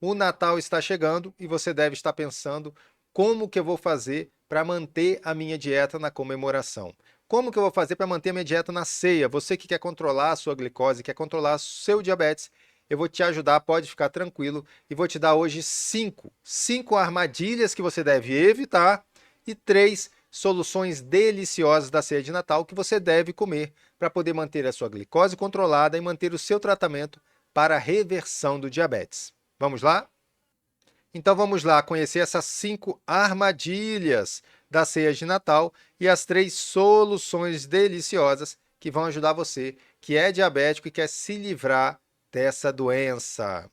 O Natal está chegando e você deve estar pensando como que eu vou fazer para manter a minha dieta na comemoração. Como que eu vou fazer para manter a minha dieta na ceia? Você que quer controlar a sua glicose, quer controlar o seu diabetes, eu vou te ajudar, pode ficar tranquilo, e vou te dar hoje cinco armadilhas que você deve evitar e três soluções deliciosas da ceia de Natal que você deve comer para poder manter a sua glicose controlada e manter o seu tratamento para a reversão do diabetes. Vamos lá? Então vamos lá conhecer essas cinco armadilhas da ceia de Natal e as três soluções deliciosas que vão ajudar você que é diabético e quer se livrar dessa doença.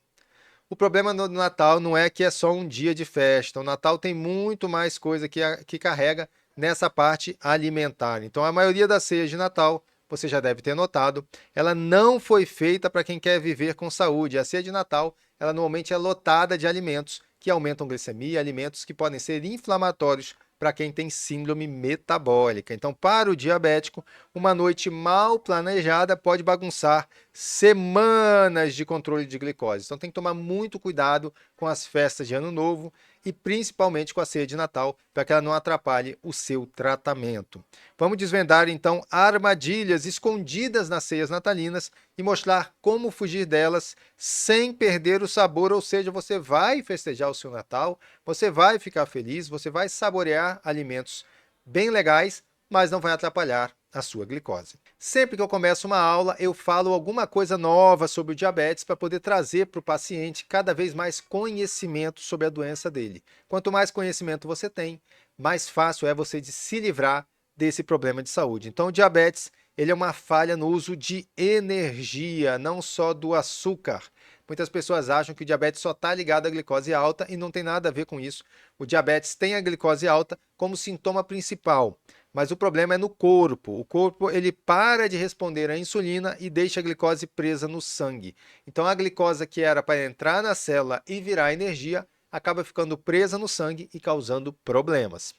O problema do Natal não é que é só um dia de festa. O Natal tem muito mais coisa que carrega nessa parte alimentar. Então, a maioria das ceias de Natal, você já deve ter notado, ela não foi feita para quem quer viver com saúde. A ceia de Natal, ela normalmente é lotada de alimentos que aumentam glicemia, alimentos que podem ser inflamatórios para quem tem síndrome metabólica. Então, para o diabético, uma noite mal planejada pode bagunçar semanas de controle de glicose. Então, tem que tomar muito cuidado com as festas de Ano Novo e principalmente com a ceia de Natal, para que ela não atrapalhe o seu tratamento. Vamos desvendar então armadilhas escondidas nas ceias natalinas e mostrar como fugir delas sem perder o sabor, ou seja, você vai festejar o seu Natal, você vai ficar feliz, você vai saborear alimentos bem legais, mas não vai atrapalhar a sua glicose. Sempre que eu começo uma aula, eu falo alguma coisa nova sobre o diabetes para poder trazer para o paciente cada vez mais conhecimento sobre a doença dele. Quanto mais conhecimento você tem, mais fácil é você de se livrar desse problema de saúde. Então, o diabetes, ele é uma falha no uso de energia, não só do açúcar. Muitas pessoas acham que o diabetes só está ligado à glicose alta e não tem nada a ver com isso. O diabetes tem a glicose alta como sintoma principal, mas o problema é no corpo. O corpo ele para de responder à insulina e deixa a glicose presa no sangue. Então a glicose que era para entrar na célula e virar energia acaba ficando presa no sangue e causando problemas.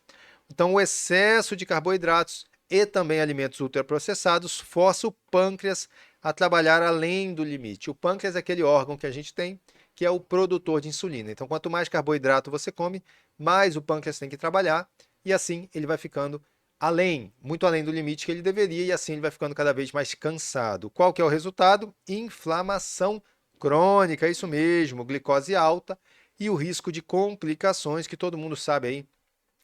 Então o excesso de carboidratos e também alimentos ultraprocessados força o pâncreas a trabalhar além do limite. O pâncreas é aquele órgão que a gente tem que é o produtor de insulina. Então quanto mais carboidrato você come, mais o pâncreas tem que trabalhar e assim ele vai ficando além, muito além do limite que ele deveria, e assim ele vai ficando cada vez mais cansado. Qual que é o resultado? Inflamação crônica, isso mesmo, glicose alta e o risco de complicações que todo mundo sabe aí,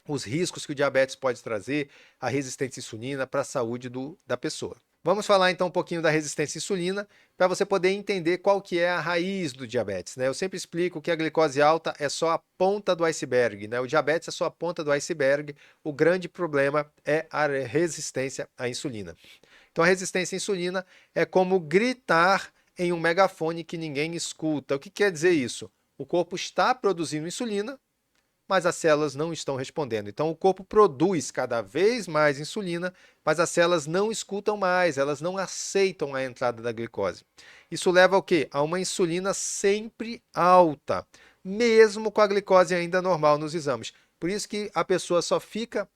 os riscos que o diabetes pode trazer, a resistência à insulina para a saúde da pessoa. Vamos falar então um pouquinho da resistência à insulina para você poder entender qual que é a raiz do diabetes, né? Eu sempre explico que a glicose alta é só a ponta do iceberg, né? O diabetes é só a ponta do iceberg. O grande problema é a resistência à insulina. Então a resistência à insulina é como gritar em um megafone que ninguém escuta. O que quer dizer isso? O corpo está produzindo insulina, mas as células não estão respondendo. Então, o corpo produz cada vez mais insulina, mas as células não escutam mais, elas não aceitam a entrada da glicose. Isso leva ao quê? A uma insulina sempre alta, mesmo com a glicose ainda normal nos exames. Por isso que a pessoa só fica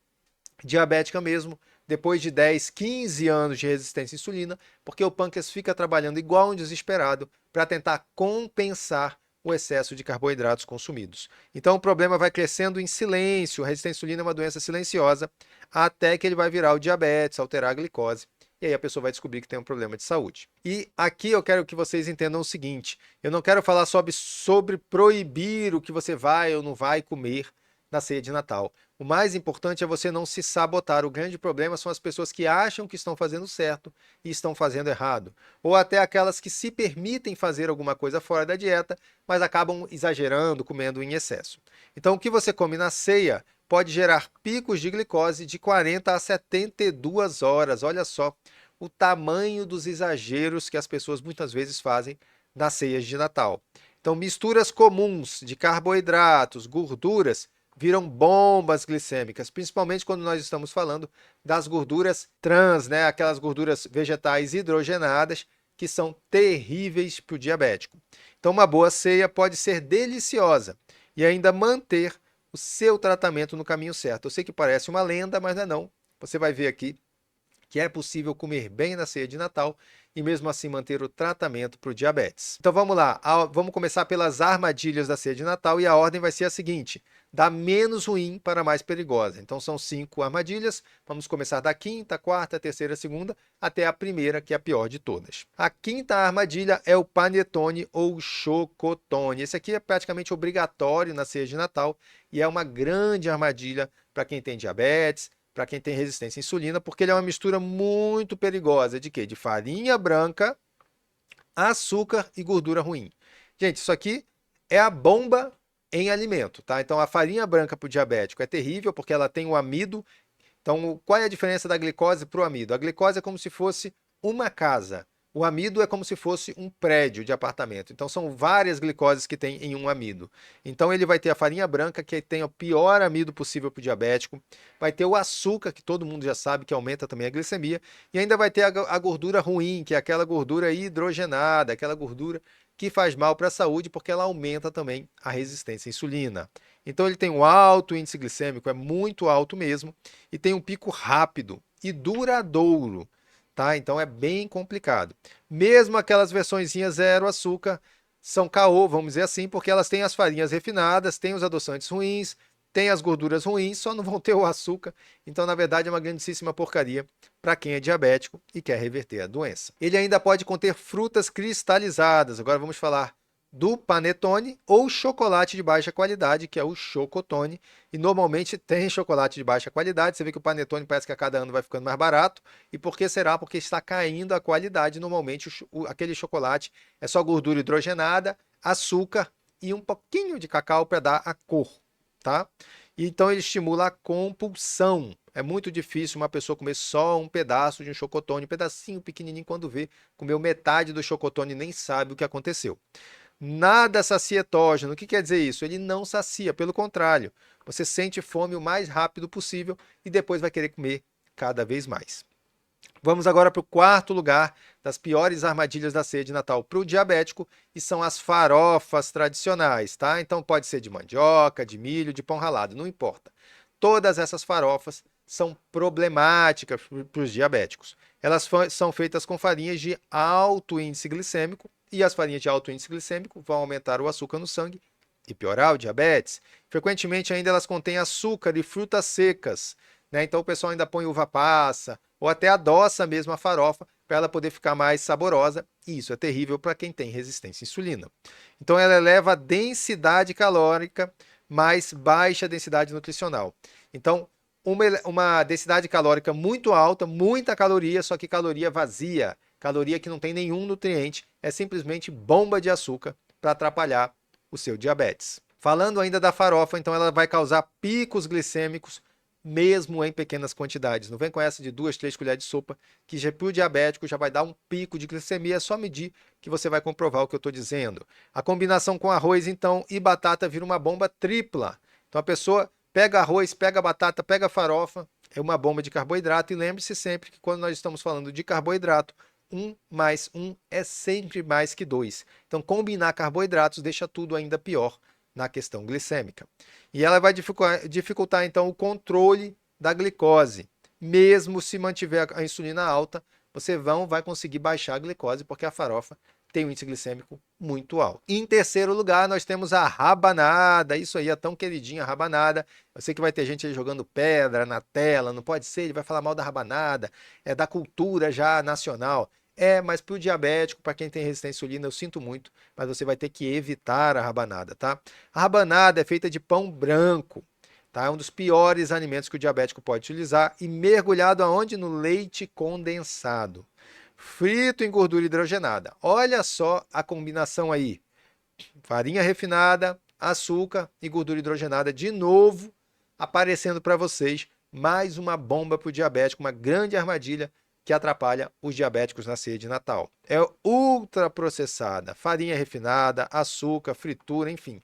diabética mesmo depois de 10, 15 anos de resistência à insulina, porque o pâncreas fica trabalhando igual um desesperado para tentar compensar o excesso de carboidratos consumidos. Então o problema vai crescendo em silêncio. A resistência à insulina é uma doença silenciosa até que ele vai virar o diabetes, alterar a glicose. E aí a pessoa vai descobrir que tem um problema de saúde. E aqui eu quero que vocês entendam o seguinte: eu não quero falar sobre proibir o que você vai ou não vai comer na ceia de Natal. O mais importante é você não se sabotar. O grande problema são as pessoas que acham que estão fazendo certo e estão fazendo errado. Ou até aquelas que se permitem fazer alguma coisa fora da dieta, mas acabam exagerando, comendo em excesso. Então, o que você come na ceia pode gerar picos de glicose de 40 a 72 horas. Olha só o tamanho dos exageros que as pessoas muitas vezes fazem nas ceias de Natal. Então, misturas comuns de carboidratos, gorduras, viram bombas glicêmicas, principalmente quando nós estamos falando das gorduras trans, né? Aquelas gorduras vegetais hidrogenadas que são terríveis para o diabético. Então, uma boa ceia pode ser deliciosa e ainda manter o seu tratamento no caminho certo. Eu sei que parece uma lenda, mas não é não. Você vai ver aqui que é possível comer bem na ceia de Natal e mesmo assim manter o tratamento para o diabetes. Então vamos lá, vamos começar pelas armadilhas da ceia de Natal e a ordem vai ser a seguinte: da menos ruim para a mais perigosa. Então são 5 armadilhas, vamos começar da quinta, quarta, terceira, segunda, até a primeira, que é a pior de todas. A quinta armadilha é o panetone ou chocotone. Esse aqui é praticamente obrigatório na ceia de Natal e é uma grande armadilha para quem tem diabetes, para quem tem resistência à insulina, porque ele é uma mistura muito perigosa de quê? De farinha branca, açúcar e gordura ruim. Gente, isso aqui é a bomba em alimento, tá? Então a farinha branca para o diabético é terrível porque ela tem o amido. Então, qual é a diferença da glicose para o amido? A glicose é como se fosse uma casa. O amido é como se fosse um prédio de apartamento. Então, são várias glicoses que tem em um amido. Então, ele vai ter a farinha branca, que tem o pior amido possível para o diabético. Vai ter o açúcar, que todo mundo já sabe que aumenta também a glicemia. E ainda vai ter a gordura ruim, que é aquela gordura hidrogenada, aquela gordura que faz mal para a saúde, porque ela aumenta também a resistência à insulina. Então, ele tem um alto índice glicêmico, é muito alto mesmo, e tem um pico rápido e duradouro. Tá? Então é bem complicado. Mesmo aquelas versõezinhas zero açúcar são caô, vamos dizer assim, porque elas têm as farinhas refinadas, têm os adoçantes ruins, têm as gorduras ruins, só não vão ter o açúcar. Então, na verdade, é uma grandíssima porcaria para quem é diabético e quer reverter a doença. Ele ainda pode conter frutas cristalizadas. Agora vamos falar do panetone ou chocolate de baixa qualidade, que é o chocotone, e normalmente tem chocolate de baixa qualidade. Você vê que o panetone parece que a cada ano vai ficando mais barato. E por que será? Porque está caindo a qualidade. Normalmente aquele chocolate é só gordura hidrogenada, açúcar e um pouquinho de cacau para dar a cor, tá? Então ele estimula a compulsão. É muito difícil uma pessoa comer só um pedaço de um chocotone, um pedacinho pequenininho, quando vê, comeu metade do chocotone e nem sabe o que aconteceu. Nada sacia etógeno. O que quer dizer isso? Ele não sacia, pelo contrário. Você sente fome o mais rápido possível e depois vai querer comer cada vez mais. Vamos agora para o quarto lugar das piores armadilhas da ceia de Natal para o diabético, e são as farofas tradicionais, tá? Então pode ser de mandioca, de milho, de pão ralado, não importa. Todas essas farofas são problemáticas para os diabéticos. Elas são feitas com farinhas de alto índice glicêmico, e as farinhas de alto índice glicêmico vão aumentar o açúcar no sangue e piorar o diabetes. Frequentemente ainda elas contêm açúcar e frutas secas, né? Então o pessoal ainda põe uva passa ou até adoça mesmo a farofa para ela poder ficar mais saborosa, e isso é terrível para quem tem resistência à insulina. Então ela eleva a densidade calórica, mais baixa densidade nutricional. Então, uma densidade calórica muito alta, muita caloria, só que caloria vazia, caloria que não tem nenhum nutriente, é simplesmente bomba de açúcar para atrapalhar o seu diabetes. Falando ainda da farofa, então ela vai causar picos glicêmicos mesmo em pequenas quantidades. Não vem com essa de 2, 3 colheres de sopa, que já para o diabético já vai dar um pico de glicemia, é só medir que você vai comprovar o que eu estou dizendo. A combinação com arroz, então, e batata vira uma bomba tripla. Então a pessoa pega arroz, pega batata, pega farofa, é uma bomba de carboidrato, e lembre-se sempre que quando nós estamos falando de carboidrato, 1 mais 1 é sempre mais que 2. Então combinar carboidratos deixa tudo ainda pior na questão glicêmica. E ela vai dificultar então o controle da glicose. Mesmo se mantiver a insulina alta, você vai conseguir baixar a glicose, porque a farofa tem um índice glicêmico muito alto. Em terceiro lugar, nós temos a rabanada. Isso aí é tão queridinha, a rabanada. Eu sei que vai ter gente aí jogando pedra na tela, não pode ser, ele vai falar mal da rabanada, é da cultura já nacional. Mas para o diabético, para quem tem resistência à insulina, eu sinto muito, mas você vai ter que evitar a rabanada, tá? A rabanada é feita de pão branco, tá? É um dos piores alimentos que o diabético pode utilizar, e mergulhado aonde? No leite condensado. Frito em gordura hidrogenada. Olha só a combinação aí. Farinha refinada, açúcar e gordura hidrogenada de novo aparecendo para vocês. Mais uma bomba para o diabético, uma grande armadilha que atrapalha os diabéticos na ceia de Natal. É ultraprocessada, farinha refinada, açúcar, fritura, enfim.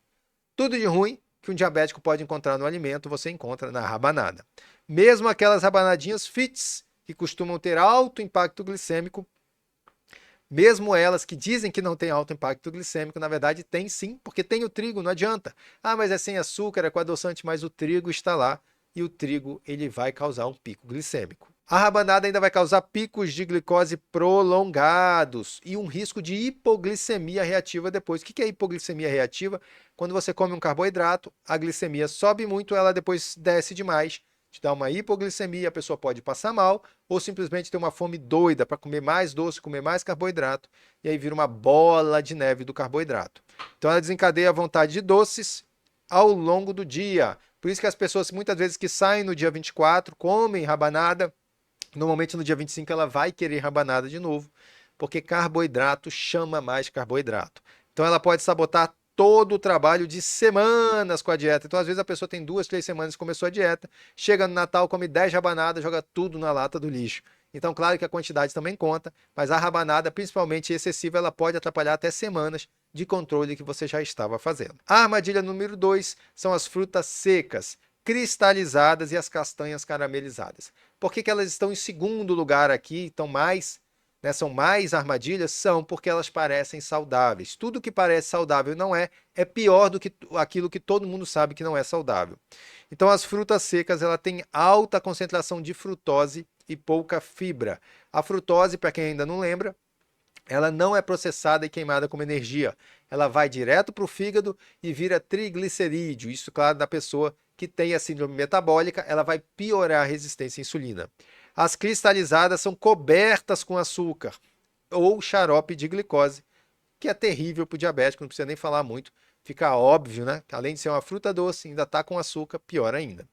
Tudo de ruim que um diabético pode encontrar no alimento, você encontra na rabanada. Mesmo aquelas rabanadinhas fits, que costumam ter alto impacto glicêmico, mesmo elas que dizem que não tem alto impacto glicêmico, na verdade tem sim, porque tem o trigo, não adianta. Ah, mas é sem açúcar, é com adoçante, mas o trigo está lá, e o trigo ele vai causar um pico glicêmico. A rabanada ainda vai causar picos de glicose prolongados e um risco de hipoglicemia reativa depois. O que é hipoglicemia reativa? Quando você come um carboidrato, a glicemia sobe muito, ela depois desce demais, te dá uma hipoglicemia, a pessoa pode passar mal ou simplesmente ter uma fome doida para comer mais doce, comer mais carboidrato, e aí vira uma bola de neve do carboidrato. Então ela desencadeia a vontade de doces ao longo do dia. Por isso que as pessoas muitas vezes que saem no dia 24, comem rabanada, normalmente no dia 25 ela vai querer rabanada de novo, porque carboidrato chama mais carboidrato. Então ela pode sabotar todo o trabalho de semanas com a dieta. Então às vezes a pessoa tem 2, 3 semanas que começou a dieta, chega no Natal, come 10 rabanadas, joga tudo na lata do lixo. Então claro que a quantidade também conta, mas a rabanada, principalmente excessiva, ela pode atrapalhar até semanas de controle que você já estava fazendo. A armadilha número 2 são as frutas secas, cristalizadas e as castanhas caramelizadas. Por que elas estão em segundo lugar aqui, estão mais, né, são mais armadilhas? São porque elas parecem saudáveis. Tudo que parece saudável não é, é pior do que aquilo que todo mundo sabe que não é saudável. Então as frutas secas, ela tem alta concentração de frutose e pouca fibra. A frutose, para quem ainda não lembra, ela não é processada e queimada como energia. Ela vai direto para o fígado e vira triglicerídeo. Isso, claro, da pessoa que tem a síndrome metabólica, ela vai piorar a resistência à insulina. As cristalizadas são cobertas com açúcar ou xarope de glicose, que é terrível para o diabético, não precisa nem falar muito. Fica óbvio, né? Além de ser uma fruta doce, ainda está com açúcar, pior ainda.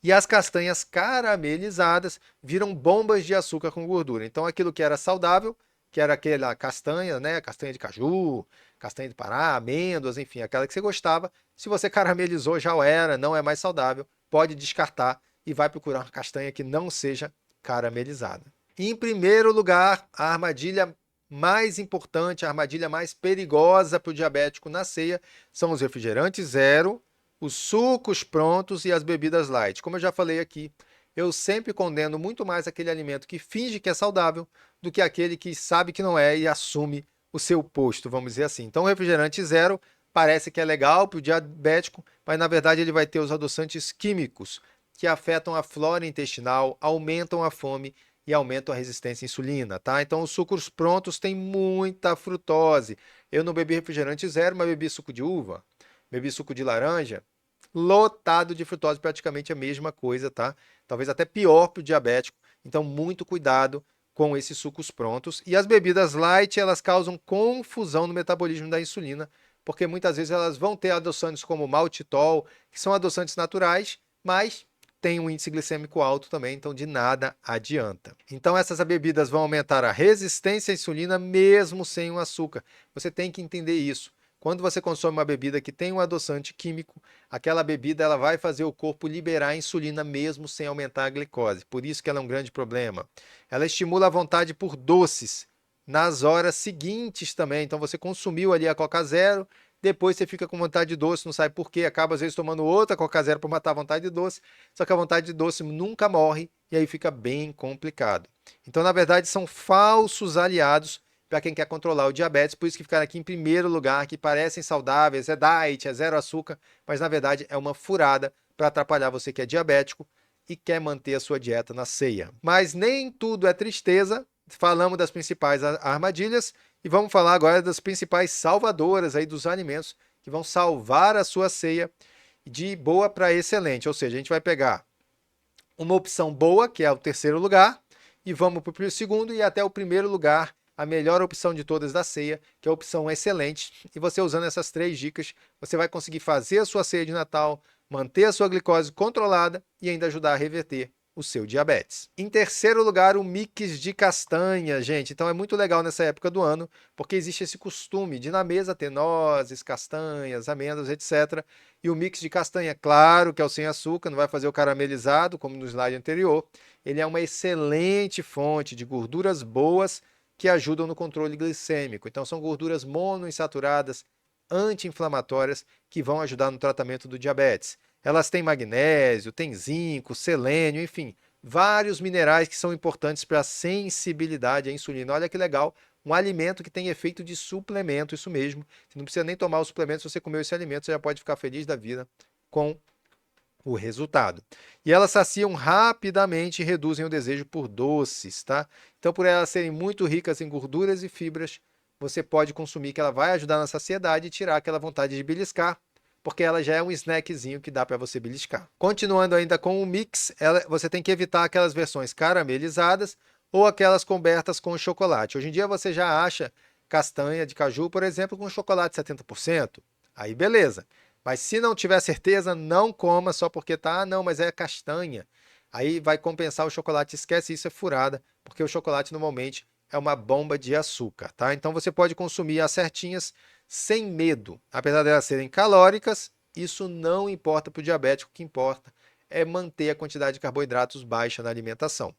E as castanhas caramelizadas viram bombas de açúcar com gordura. Então aquilo que era saudável, que era aquela castanha, né, castanha de caju, castanha de Pará, amêndoas, enfim, aquela que você gostava, se você caramelizou já era, não é mais saudável, pode descartar e vai procurar uma castanha que não seja caramelizada. Em primeiro lugar, a armadilha mais importante, a armadilha mais perigosa para o diabético na ceia são os refrigerantes zero, os sucos prontos e as bebidas light. Como eu já falei aqui, eu sempre condeno muito mais aquele alimento que finge que é saudável do que aquele que sabe que não é e assume o seu posto, vamos dizer assim. Então, o refrigerante zero parece que é legal para o diabético, mas na verdade ele vai ter os adoçantes químicos que afetam a flora intestinal, aumentam a fome e aumentam a resistência à insulina, tá? Então, os sucos prontos têm muita frutose. Eu não bebi refrigerante zero, mas bebi suco de uva, bebi suco de laranja, lotado de frutose, praticamente a mesma coisa, tá? Talvez até pior para o diabético. Então, muito cuidado com esses sucos prontos. E as bebidas light, elas causam confusão no metabolismo da insulina, porque muitas vezes elas vão ter adoçantes como maltitol, que são adoçantes naturais, mas tem um índice glicêmico alto também, então de nada adianta. Então essas bebidas vão aumentar a resistência à insulina mesmo sem o açúcar. Você tem que entender isso. Quando você consome uma bebida que tem um adoçante químico, aquela bebida ela vai fazer o corpo liberar a insulina mesmo sem aumentar a glicose. Por isso que ela é um grande problema. Ela estimula a vontade por doces nas horas seguintes também. Então você consumiu ali a Coca Zero, depois você fica com vontade de doce, não sabe por quê, acaba às vezes tomando outra Coca Zero para matar a vontade de doce, só que a vontade de doce nunca morre e aí fica bem complicado. Então, na verdade, são falsos aliados para quem quer controlar o diabetes, por isso que ficaram aqui em primeiro lugar, que parecem saudáveis, é diet, é zero açúcar, mas na verdade é uma furada para atrapalhar você que é diabético e quer manter a sua dieta na ceia. Mas nem tudo é tristeza, falamos das principais armadilhas e vamos falar agora das principais salvadoras aí dos alimentos que vão salvar a sua ceia de boa para excelente. Ou seja, a gente vai pegar uma opção boa, que é o terceiro lugar, e vamos para o segundo e até o primeiro lugar, a melhor opção de todas da ceia, que é a opção excelente. E você usando essas 3 dicas, você vai conseguir fazer a sua ceia de Natal, manter a sua glicose controlada e ainda ajudar a reverter o seu diabetes. Em terceiro lugar, o mix de castanha, gente. Então é muito legal nessa época do ano, porque existe esse costume de na mesa ter nozes, castanhas, amêndoas, etc. E o mix de castanha, claro que é o sem açúcar, não vai fazer o caramelizado, como no slide anterior. Ele é uma excelente fonte de gorduras boas que ajudam no controle glicêmico. Então são gorduras monoinsaturadas, anti-inflamatórias, que vão ajudar no tratamento do diabetes. Elas têm magnésio, têm zinco, selênio, enfim, vários minerais que são importantes para a sensibilidade à insulina. Olha que legal, um alimento que tem efeito de suplemento, isso mesmo. Você não precisa nem tomar o suplemento, se você comer esse alimento, você já pode ficar feliz da vida com o resultado. E elas saciam rapidamente e reduzem o desejo por doces, tá? Então, por elas serem muito ricas em gorduras e fibras, você pode consumir, que ela vai ajudar na saciedade e tirar aquela vontade de beliscar, porque ela já é um snackzinho que dá para você beliscar. Continuando ainda com o mix, você tem que evitar aquelas versões caramelizadas ou aquelas cobertas com chocolate. Hoje em dia você já acha castanha de caju, por exemplo, com chocolate 70%. Aí beleza. Mas se não tiver certeza, não coma só porque tá, não, mas é castanha. Aí vai compensar o chocolate, esquece isso, é furada, porque o chocolate normalmente é uma bomba de açúcar, tá? Então você pode consumir as certinhas sem medo. Apesar de elas serem calóricas, isso não importa para o diabético, o que importa é manter a quantidade de carboidratos baixa na alimentação.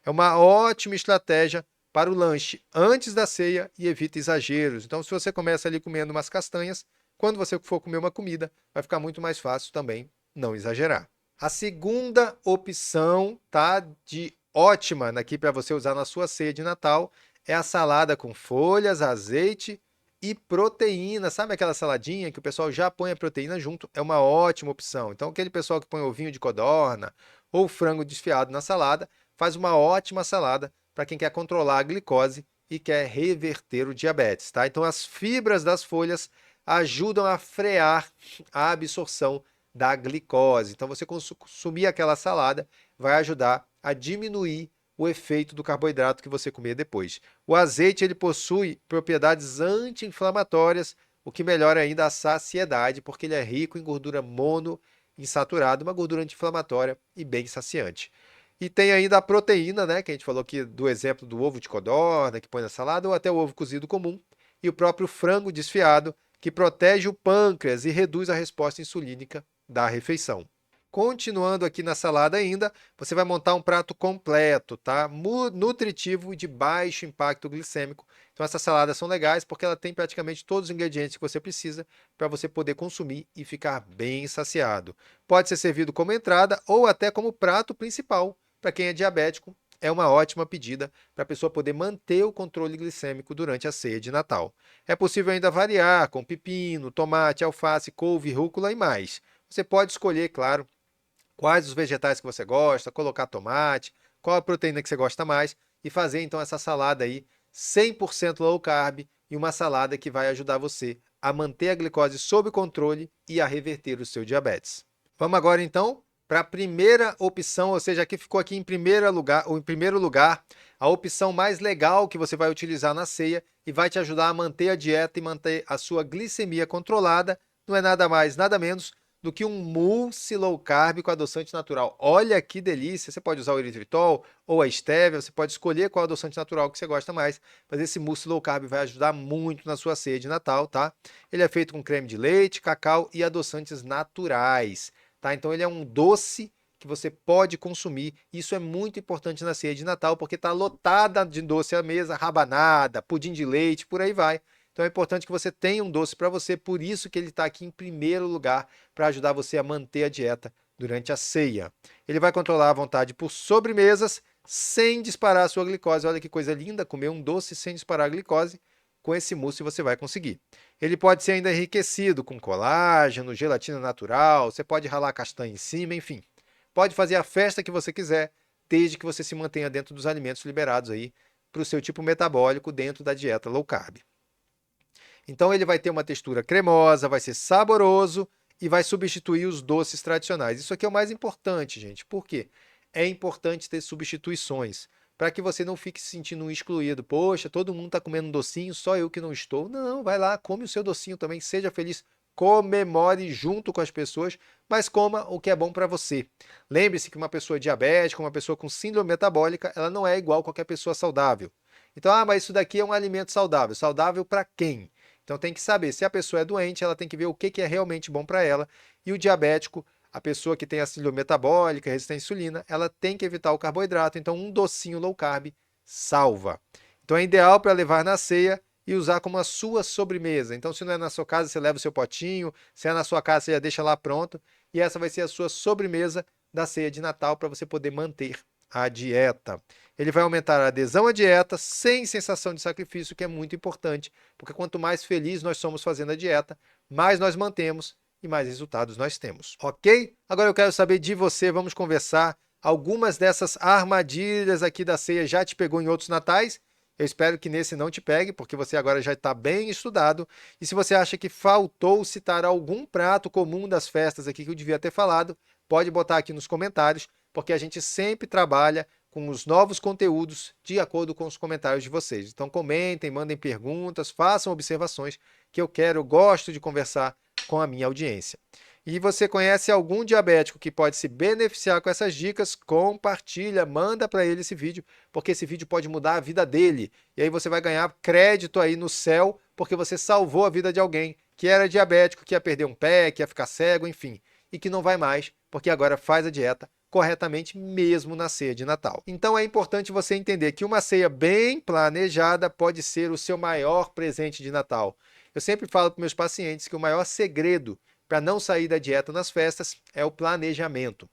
É uma ótima estratégia para o lanche antes da ceia e evita exageros. Então, se você começa ali comendo umas castanhas, quando você for comer uma comida, vai ficar muito mais fácil também não exagerar. A segunda opção, tá, de ótima aqui para você usar na sua ceia de Natal é a salada com folhas, azeite e proteína. Sabe aquela saladinha que o pessoal já põe a proteína junto? É uma ótima opção. Então, aquele pessoal que põe ovinho de codorna ou frango desfiado na salada, faz uma ótima salada para quem quer controlar a glicose e quer reverter o diabetes, tá? Então, as fibras das folhas ajudam a frear a absorção da glicose. Então, você consumir aquela salada vai ajudar a diminuir o efeito do carboidrato que você comer depois. O azeite ele possui propriedades anti-inflamatórias, o que melhora ainda a saciedade, porque ele é rico em gordura monoinsaturada, uma gordura anti-inflamatória e bem saciante. E tem ainda a proteína, né, que a gente falou aqui do exemplo do ovo de codorna, que põe na salada, ou até o ovo cozido comum, e o próprio frango desfiado, que protege o pâncreas e reduz a resposta insulínica da refeição. Continuando aqui na salada ainda, você vai montar um prato completo, tá? Nutritivo e de baixo impacto glicêmico. Então essas saladas são legais porque ela tem praticamente todos os ingredientes que você precisa para você poder consumir e ficar bem saciado. Pode ser servido como entrada ou até como prato principal. Para quem é diabético, é uma ótima pedida para a pessoa poder manter o controle glicêmico durante a ceia de Natal. É possível ainda variar com pepino, tomate, alface, couve, rúcula e mais. Você pode escolher, claro, quais os vegetais que você gosta, colocar tomate, qual a proteína que você gosta mais e fazer então essa salada aí 100% low carb e uma salada que vai ajudar você a manter a glicose sob controle e a reverter o seu diabetes. Vamos agora então para a primeira opção, ou seja, aqui ficou aqui em primeiro lugar, a opção mais legal que você vai utilizar na ceia e vai te ajudar a manter a dieta e manter a sua glicemia controlada. Não é nada mais, nada menos do que um mousse low carb com adoçante natural. Olha que delícia! Você pode usar o eritritol ou a stevia, você pode escolher qual adoçante natural que você gosta mais, mas esse mousse low carb vai ajudar muito na sua ceia de Natal, tá? Ele é feito com creme de leite, cacau e adoçantes naturais, tá? Então ele é um doce que você pode consumir. Isso é muito importante na ceia de Natal, porque está lotada de doce à mesa, rabanada, pudim de leite, por aí vai. Então é importante que você tenha um doce para você, por isso que ele está aqui em primeiro lugar, para ajudar você a manter a dieta durante a ceia. Ele vai controlar a vontade por sobremesas, sem disparar a sua glicose. Olha que coisa linda, comer um doce sem disparar a glicose. Com esse mousse você vai conseguir. Ele pode ser ainda enriquecido com colágeno, gelatina natural, você pode ralar castanha em cima, enfim. Pode fazer a festa que você quiser, desde que você se mantenha dentro dos alimentos liberados aí para o seu tipo metabólico dentro da dieta low carb. Então ele vai ter uma textura cremosa, vai ser saboroso e vai substituir os doces tradicionais. Isso aqui é o mais importante, gente. Por quê? É importante ter substituições para que você não fique se sentindo excluído. Poxa, todo mundo está comendo um docinho, só eu que não estou. Não, vai lá, come o seu docinho também, seja feliz, comemore junto com as pessoas, mas coma o que é bom para você. Lembre-se que uma pessoa diabética, uma pessoa com síndrome metabólica, ela não é igual a qualquer pessoa saudável. Então, mas isso daqui é um alimento saudável. Saudável para quem? Então tem que saber, se a pessoa é doente, ela tem que ver o que é realmente bom para ela. E o diabético, a pessoa que tem a síndrome metabólica, resistência à insulina, ela tem que evitar o carboidrato. Então um docinho low carb salva. Então é ideal para levar na ceia e usar como a sua sobremesa. Então se não é na sua casa, você leva o seu potinho. Se é na sua casa, você já deixa lá pronto. E essa vai ser a sua sobremesa da ceia de Natal para você poder manter a dieta. Ele vai aumentar a adesão à dieta sem sensação de sacrifício, que é muito importante, porque quanto mais feliz nós somos fazendo a dieta, mais nós mantemos e mais resultados nós temos, ok? Agora eu quero saber de você, vamos conversar. Algumas dessas armadilhas aqui da ceia já te pegou em outros natais? Eu espero que nesse não te pegue, porque você agora já está bem estudado. E se você acha que faltou citar algum prato comum das festas aqui que eu devia ter falado, pode botar aqui nos comentários, porque a gente sempre trabalha com os novos conteúdos de acordo com os comentários de vocês. Então comentem, mandem perguntas, façam observações, que eu gosto de conversar com a minha audiência. E você conhece algum diabético que pode se beneficiar com essas dicas? Compartilha, manda para ele esse vídeo, porque esse vídeo pode mudar a vida dele. E aí você vai ganhar crédito aí no céu, porque você salvou a vida de alguém que era diabético, que ia perder um pé, que ia ficar cego, enfim, e que não vai mais, porque agora faz a dieta corretamente mesmo na ceia de Natal. Então é importante você entender que uma ceia bem planejada pode ser o seu maior presente de Natal. Eu sempre falo para meus pacientes que o maior segredo para não sair da dieta nas festas é o planejamento.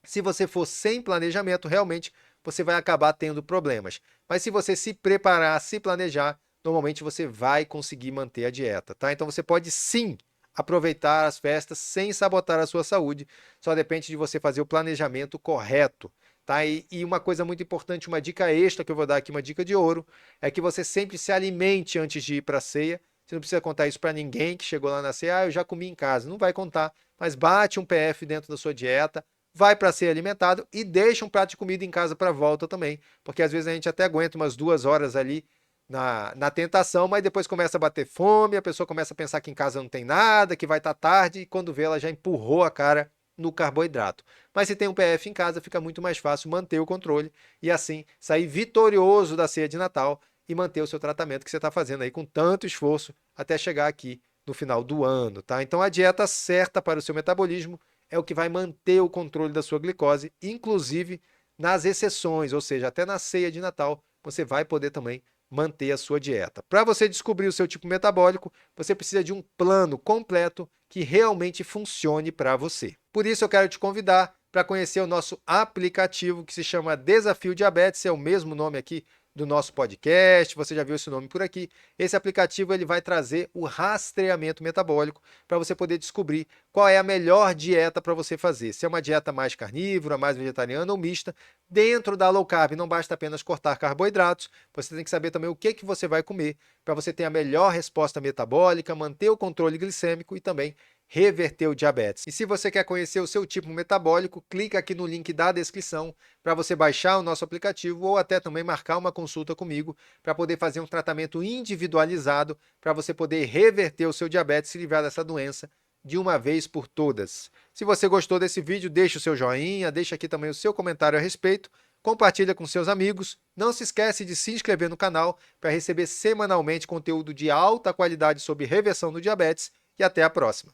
Se você for sem planejamento, realmente você vai acabar tendo problemas. Mas se você se preparar, se planejar, normalmente você vai conseguir manter a dieta, tá? Então você pode sim aproveitar as festas sem sabotar a sua saúde. Só depende de você fazer o planejamento correto, tá? E uma coisa muito importante, uma dica extra que eu vou dar aqui, uma dica de ouro, é que você sempre se alimente antes de ir para a ceia. Você não precisa contar isso para ninguém que chegou lá na ceia, eu já comi em casa. Não vai contar, mas bate um PF dentro da sua dieta, vai para ser alimentado e deixa um prato de comida em casa para volta também, porque às vezes a gente até aguenta umas 2 horas ali na tentação, mas depois começa a bater fome, a pessoa começa a pensar que em casa não tem nada, que vai estar tarde, e quando vê ela já empurrou a cara no carboidrato. Mas se tem um PF em casa, fica muito mais fácil manter o controle e assim sair vitorioso da ceia de Natal e manter o seu tratamento que você está fazendo aí com tanto esforço até chegar aqui no final do ano, tá? Então a dieta certa para o seu metabolismo é o que vai manter o controle da sua glicose, inclusive nas exceções, ou seja, até na ceia de Natal, você vai poder também manter a sua dieta. Para você descobrir o seu tipo metabólico, você precisa de um plano completo que realmente funcione para você. Por isso eu quero te convidar para conhecer o nosso aplicativo que se chama Desafio Diabetes, é o mesmo nome aqui do nosso podcast, você já viu esse nome por aqui. Esse aplicativo ele vai trazer o rastreamento metabólico para você poder descobrir qual é a melhor dieta para você fazer. Se é uma dieta mais carnívora, mais vegetariana ou mista, dentro da low carb não basta apenas cortar carboidratos, você tem que saber também o que você vai comer para você ter a melhor resposta metabólica, manter o controle glicêmico e também reverter o diabetes. E se você quer conhecer o seu tipo metabólico, clica aqui no link da descrição para você baixar o nosso aplicativo ou até também marcar uma consulta comigo para poder fazer um tratamento individualizado para você poder reverter o seu diabetes e se livrar dessa doença de uma vez por todas. Se você gostou desse vídeo, deixa o seu joinha, deixa aqui também o seu comentário a respeito, compartilha com seus amigos, não se esquece de se inscrever no canal para receber semanalmente conteúdo de alta qualidade sobre reversão do diabetes e até a próxima.